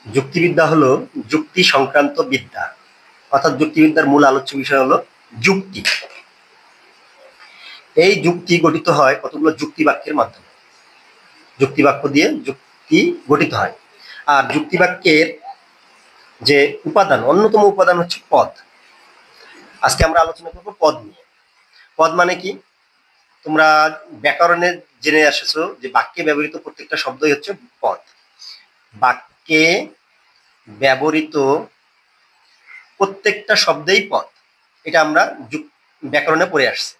যুক্তিবিদ্যা হলো যুক্তি সংক্রান্ত বিদ্যা। অর্থাৎ যুক্তিবিদ্যার মূল আলোচ্য বিষয় হলো যুক্তি। এই যুক্তি গঠিত হয় কতগুলো যুক্তি বাক্যের মাধ্যমে। যুক্তি বাক্য দিয়ে যুক্তি গঠিত হয়। আর যুক্তি বাক্যের যে উপাদান, অন্যতম উপাদান হচ্ছে পদ। আজকে আমরা আলোচনা করব পদ নিয়ে। পদ মানে কি? তোমরা ব্যাকরণে জেনে এসেছো যে বাক্যে ব্যবহৃত প্রত্যেকটা শব্দই হচ্ছে পদ। বাক্যে ব্যবহৃত প্রত্যেকটা শব্দেই পদ। এটা আমরা ব্যাকরণে পড়ে আসছি।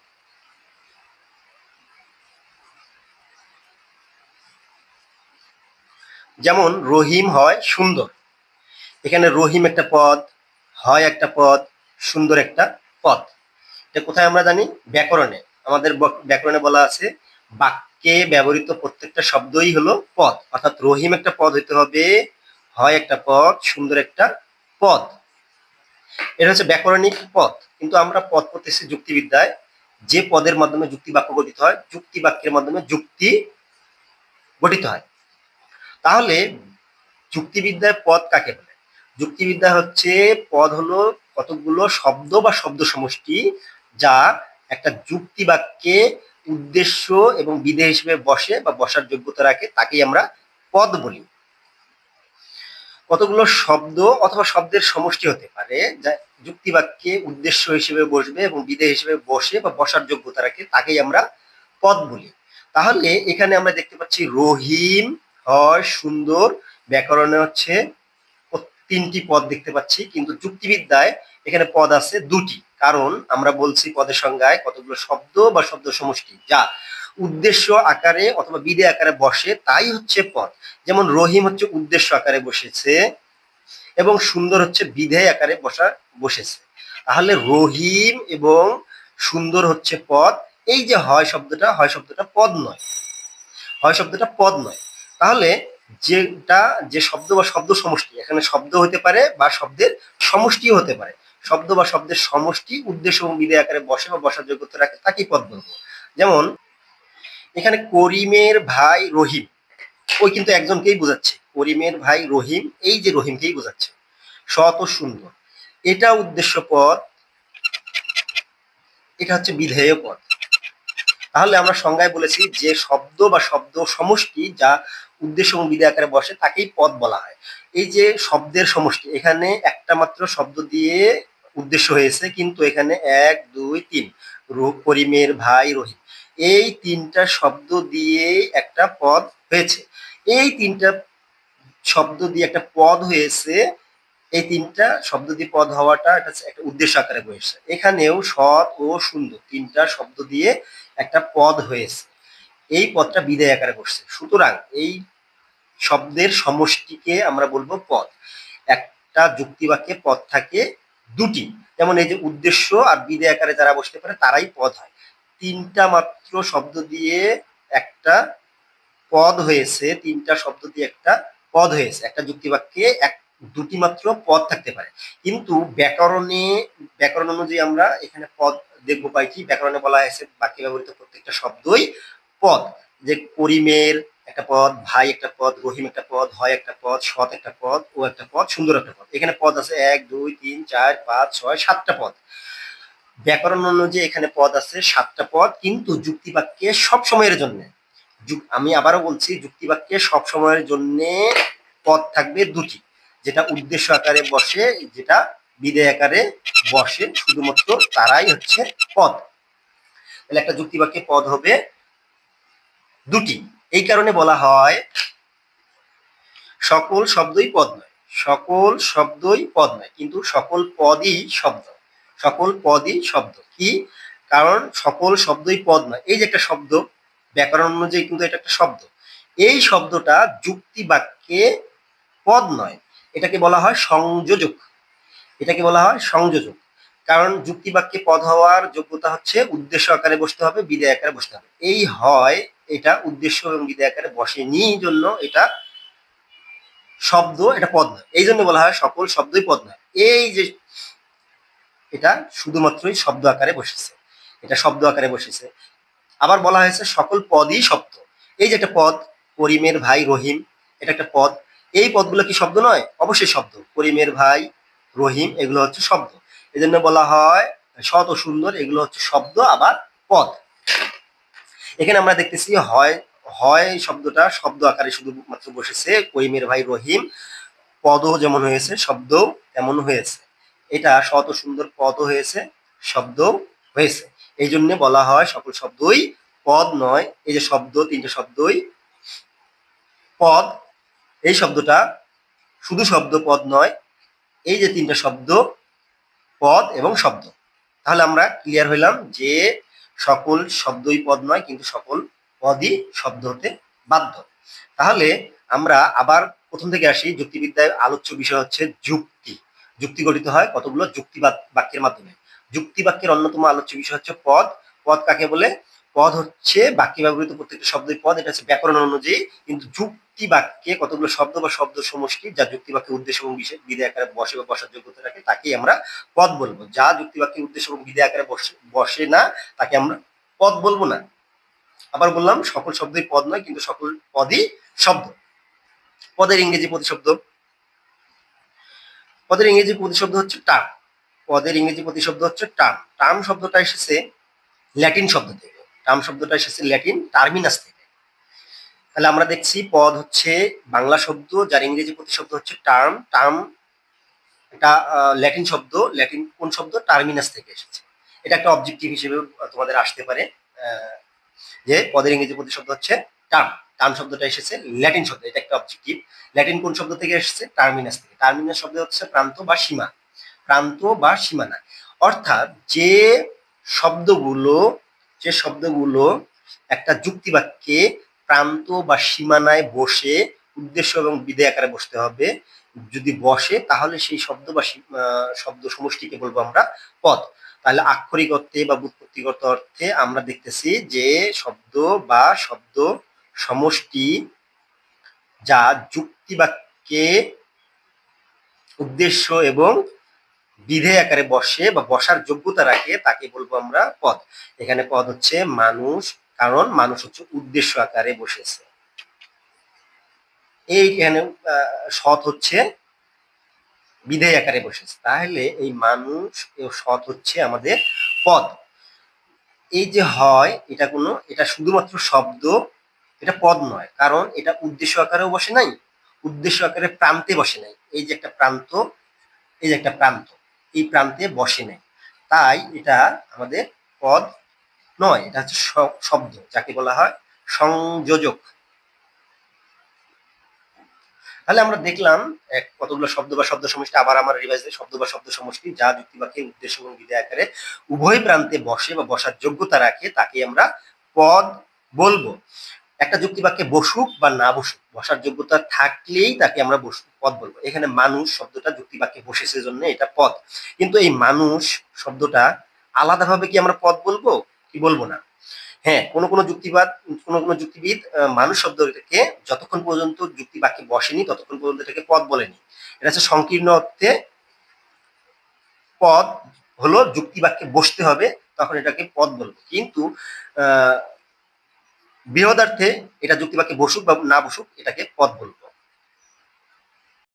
যেমন রহিম হয় সুন্দর, এখানে রহিম একটা পদ, হয় একটা পদ, সুন্দর একটা পদ। এটা কোথায় আমরা জানি? ব্যাকরণে। আমাদের ব্যাকরণে বলা আছে বাক্যে ব্যবহৃত প্রত্যেকটা শব্দই হলো পদ। অর্থাৎ রহিম একটা পদ হইতে হবে, হয় একটা পদ, সুন্দর একটা পদ। এটা হচ্ছে ব্যাকরণিক পদ। কিন্তু আমরা পদ পড়তেছি যুক্তিবিদ্যায়। যে পদের মাধ্যমে যুক্তি বাক্য গঠিত হয়, যুক্তি বাক্যের মাধ্যমে যুক্তি গঠিত হয়। তাহলে যুক্তিবিদ্যায় পদ কাকে বলে? যুক্তিবিদ্যা হচ্ছে পদ হলো কতগুলো শব্দ বা শব্দ সমষ্টি যা একটা যুক্তি বাক্যে উদ্দেশ্য এবং বিধেয় হিসেবে বসে বা বসার যোগ্যতা রাখে, তাকেই আমরা পদ বলি। কতগুলো শব্দ অথবা শব্দের সমষ্টি হতে পারে যা যুক্তি বাক্যে উদ্দেশ্য হিসেবে বসবে এবং বিধেয় হিসেবে বসে বা বসার যোগ্যতা রাখে, তাকেই আমরা পদ বলি। তাহলে এখানে আমরা দেখতে পাচ্ছি রহিম হয় সুন্দর, ব্যাকরণে হচ্ছে তিনটি পদ দেখতে পাচ্ছি, কিন্তু যুক্তিবিদ্যায় এখানে পদ আছে দুটি। কারণ আমরা বলছি পদের সংজ্ঞায় কতগুলো শব্দ বা শব্দ সমষ্টি যা উদ্দেশ্য আকারে অথবা বিধেয় আকারে বসে, তাই হচ্ছে পদ। যেমন রহিম হচ্ছে উদ্দেশ্য আকারে বসেছে এবং সুন্দর হচ্ছে বিধেয় আকারে বসেছে। তাহলে রহিম এবং সুন্দর হচ্ছে পদ। এই যে হয় শব্দটা, হয় শব্দটা পদ নয়, হয় শব্দটা পদ নয়। তাহলে যেটা যে শব্দ বা শব্দ সমষ্টি, এখানে শব্দ হতে পারে বা শব্দের সমষ্টিও হতে পারে। শব্দ বা শব্দের সমষ্টি উদ্দেশ্য এবং বিধেয় আকারে বসে বা বসার যোগ্যতা রাখে, তাকেই পদ বলবো। যেমন এখানে করিমের ভাই রহিম, ওই কিন্তু একজনকেই বোঝাচ্ছে। করিমের ভাই রহিম, এই যে রহিমকেই বোঝাচ্ছে। সৎ ও সুন্দর, এটা উদ্দেশ্য পদ, এটা হচ্ছে বিধেয় পদ। তাহলে আমরা সংজ্ঞায় বলেছি যে শব্দ বা শব্দ সমষ্টি যা উদ্দেশ্য এবং বিধেয় আকারে বসে, তাকেই পদ বলা হয়। এই যে শব্দের সমষ্টি, এখানে একটা মাত্র শব্দ দিয়ে উদ্দেশ্য হয়েছে, কিন্তু এখানে এক দুই তিন, করিমের ভাই রহিম, এই তিনটা শব্দ দিয়ে একটা পদ হয়েছে। এই তিনটা শব্দ দিয়ে একটা পদ হয়েছে, এই তিনটা শব্দ দিয়ে পদ হওয়াটা এটা একটা উদ্দেশ্য আকারে বসেছে। এখানেও সৎ ও সুন্দর তিনটা শব্দ দিয়ে একটা পদ হয়েছে, এই পদটা বিধেয় আকারে বসছে। সুতরাং এই শব্দের সমষ্টিকে আমরা বলবো পদ। একটা যুক্তি বাক্যে পদ থাকে দুটি। যেমন এই যে উদ্দেশ্য আর বিধেয় আকারে যারা বসতে পারে তারাই পদ হয়। তিনটা মাত্র শব্দ দিয়ে একটা পদ হয়েছে, তিনটা শব্দ দিয়ে একটা পদ হয়েছে। একটা যুক্তি বাক্যে দুটি মাত্র পদ থাকতে পারে। কিন্তু ব্যাকরণ অনুযায়ী আমরা এখানে পদ দেখবো পাইছি। ব্যাকরণে বলা হয়েছে বাক্যে ব্যবহৃত প্রত্যেকটা শব্দই পদ। যে করিমের একটা পদ, ভাই একটা পদ, রহিম একটা পদ, হয় একটা পদ, সৎ একটা পদ, ও একটা পদ, সুন্দর একটা পদ। এখানে পদ আছে এক দুই তিন চার পাঁচ ছয় সাতটা পদ। ব্যাকরণ অনুযায়ী এখানে পদ আছে সাতটা পদ, কিন্তু যুক্তি বাক্যে সব সময়ের জন্য, আমি আবারও বলছি, যুক্তি বাক্যে সব সময়ের জন্য পদ থাকবে দুটি, যেটা উদ্দেশ্য আকারে বসে, যেটা বিধেয় আকারে বসে, শুধুমাত্র তারাই হচ্ছে পদ। তাহলে একটা যুক্তি বাক্যে পদ হবে দুটি। এই কারণে বলা হয় সকল শব্দই পদ নয়। সকল শব্দই পদ নয়, কিন্তু সকল পদই শব্দ। সকল পদই শব্দ কি? কারণ সকল শব্দই পদ নয়। এই যে একটা শব্দ, ব্যাকরণ অনুযায়ী কিন্তু এটা একটা শব্দ। এই শব্দটা যুক্তি বাক্যে পদ নয়, এটাকে বলা হয় সংযোজক। এটাকে বলা হয় সংযোজক। কারণ যুক্তি বাক্যে পদ হওয়ার যোগ্যতা হচ্ছে উদ্দেশ্য আকারে বসতে হবে, বিধেয় আকারে বসতে হবে। এই হয় এটা উদ্দেশ্য এবং বিধেয় আকারে বসেনি, জন্য এটা শব্দ, এটা পদ নয়। এই জন্য বলা হয় সকল শব্দই পদ নয়। এই যে এটা শুধুমাত্রই শব্দ আকারে বসেছে, এটা শব্দ আকারে বসেছে। আবার বলা হয়েছে সকল পদই শব্দ। এই যে একটা পদ, করিমের ভাই রহিম, এটা একটা পদ। এই পদগুলো কি শব্দ নয়? অবশ্যই শব্দ। করিমের ভাই, রহিম, এগুলো হচ্ছে শব্দ। এই জন্য বলা হয় সৎ ও সুন্দর, এগুলো হচ্ছে শব্দ আবার পদ। এখানে আমরা দেখতেছি হয় হয় শব্দটা শব্দ আকারে শুধুমাত্র বসেছে, করিমের ভাই রহিম, পদও যেমন হয়েছে শব্দও তেমন হয়েছে। এটা সৎ ও সুন্দর পদও হয়েছে, শব্দও হয়েছে। এই জন্য বলা হয় সকল শব্দই পদ নয়। এই যে শব্দ, তিনটে শব্দই পদ। এই শব্দটা শুধু শব্দ, পদ নয়। এই যে তিনটা শব্দ পদ এবং শব্দ। তাহলে আমরা ক্লিয়ার হইলাম যে সকল শব্দই পদ নয়, কিন্তু সকল পদই শব্দ হতে বাধ্য। তাহলে আমরা আবার প্রথম থেকে আসি। যুক্তিবিদ্যায় আলোচ্য বিষয় হচ্ছে যুক্তি। যুক্তি গঠিত হয় কতগুলো যুক্তি বাক্যের মাধ্যমে। যুক্তি বাক্যের অন্যতম আলোচ্য বিষয় হচ্ছে পদ। পদ কাকে বলে? পদ হচ্ছে বাক্যে ব্যবহৃত প্রত্যেকটা শব্দই পদ, এটা হচ্ছে ব্যাকরণ অনুযায়ী। কিন্তু যুক্তি বাক্যে কতগুলো শব্দ বা শব্দ সমষ্টি যা যুক্তি বাক্যের উদ্দেশ্য এবং বিধেয় আকারে বসে বা বসার যোগ্যতা রাখে, তাকেই আমরা পদ বলবো। যা যুক্তি বাক্যের উদ্দেশ্য এবং বিধেয় আকারে বসে না, তাকে আমরা পদ বলবো না। আবার বললাম সকল শব্দই পদ নয়, কিন্তু সকল পদই শব্দ। পদের ইংরেজি প্রতিশব্দ। পদের ইংরেজি প্রতিশব্দ হচ্ছে টার্ম। পদের ইংরেজি প্রতিশব্দ হচ্ছে টার্ম। টার্ম শব্দটা এসেছে ল্যাটিন শব্দ থেকে। টার্ম শব্দটা এসেছে ল্যাটিন টার্মিনাস থেকে। তাহলে আমরা দেখছি পদ হচ্ছে বাংলা শব্দ, যার ইংরেজি প্রতিশব্দ হচ্ছে টার্ম। টার্ম এটা ল্যাটিন শব্দ। ল্যাটিন কোন শব্দ? টার্মিনাস থেকে এসেছে। এটা একটা অবজেক্টিভ হিসেবে তোমাদের আসতে পারে, যে পদের ইংরেজি প্রতিশব্দ হচ্ছে টার্ম। টার্ম শব্দটা এসেছে ল্যাটিন শব্দ, এটা একটা অবজেক্টিভ। ল্যাটিন কোন শব্দ থেকে এসেছে? টার্মিনাস থেকে। টার্মিনাস শব্দ হচ্ছে প্রান্ত বা সীমা, প্রান্ত বা সীমানা। অর্থাৎ যে শব্দগুলো একটা যুক্তি বাক্যে প্রান্ত বা সীমানায় বসে উদ্দেশ্য এবং বিধেয় আকারে বসতে হবে। যদি বসে তাহলে সেই শব্দ বা শব্দ সমষ্টিকে বলবো আমরা পদ। তাহলে আক্ষরিক অর্থে বা ব্যুৎপত্তিগত অর্থে আমরা দেখতেছি যে শব্দ বা শব্দ সমষ্টি যা যুক্তি বাক্যে উদ্দেশ্য এবং বিধেয় আকারে বসে বা বসার যোগ্যতা রাখে, তাকে বলবো আমরা পদ। এখানে পদ হচ্ছে মানুষ, কারণ মানুষ হচ্ছে উদ্দেশ্য আকারে বসেছে। এইখানে সৎ হচ্ছে বিধেয় আকারে বসেছে। তাহলে এই মানুষ ও সৎ হচ্ছে আমাদের পদ। এই যে হয়, এটা শুধুমাত্র শব্দ, এটা পদ নয়, কারণ এটা উদ্দেশ্য আকারেও বসে নাই, উদ্দেশ্য আকারে প্রান্তে বসে নাই। এই যে একটা প্রান্ত, এই যে একটা প্রান্ত, এই প্রান্তে বসে নাই, তাই এটা আমাদের পদ নয়। এটা হচ্ছে শব্দ, যাকে বলা হয় সংযোজক। তাহলে আমরা দেখলাম কতগুলো শব্দ বা শব্দ সমষ্টি। আবার আমার রিভাইজ দেয়, শব্দ বা শব্দ সমষ্টি যা যুক্তি বাক্যে উদ্দেশ্য এবং বিধেয় আকারে উভয় প্রান্তে বসে বা বসার যোগ্যতা রাখে, তাকে আমরা পদ বলবো। একটা যুক্তি বাক্যে বসুক বা না বসুক, বসার যোগ্যতা থাকলেই তাকে আমরা পদ বলবো। এখানে মানুষ শব্দটা যুক্তি বাক্যে বসেছে জন্য এটা পদ। কিন্তু এই মানুষ শব্দটা আলাদাভাবে কি আমরা পদ বলবো? কি বলবো না? হ্যাঁ, কোনো যুক্তিবিদ মানুষ শব্দটাকে যতক্ষণ পর্যন্ত যুক্তি বাক্যে বসেনি ততক্ষণ পর্যন্ত এটাকে পদ বলেনি। এটা হচ্ছে সংকীর্ণ অর্থে পদ হলো যুক্তি বাক্যে বসতে হবে, তখন এটাকে পদ বলবো। কিন্তু বৃহদার্থে এটা যুক্তি বাক্যে বসুক বা না বসুক, এটাকে পদ বলবো।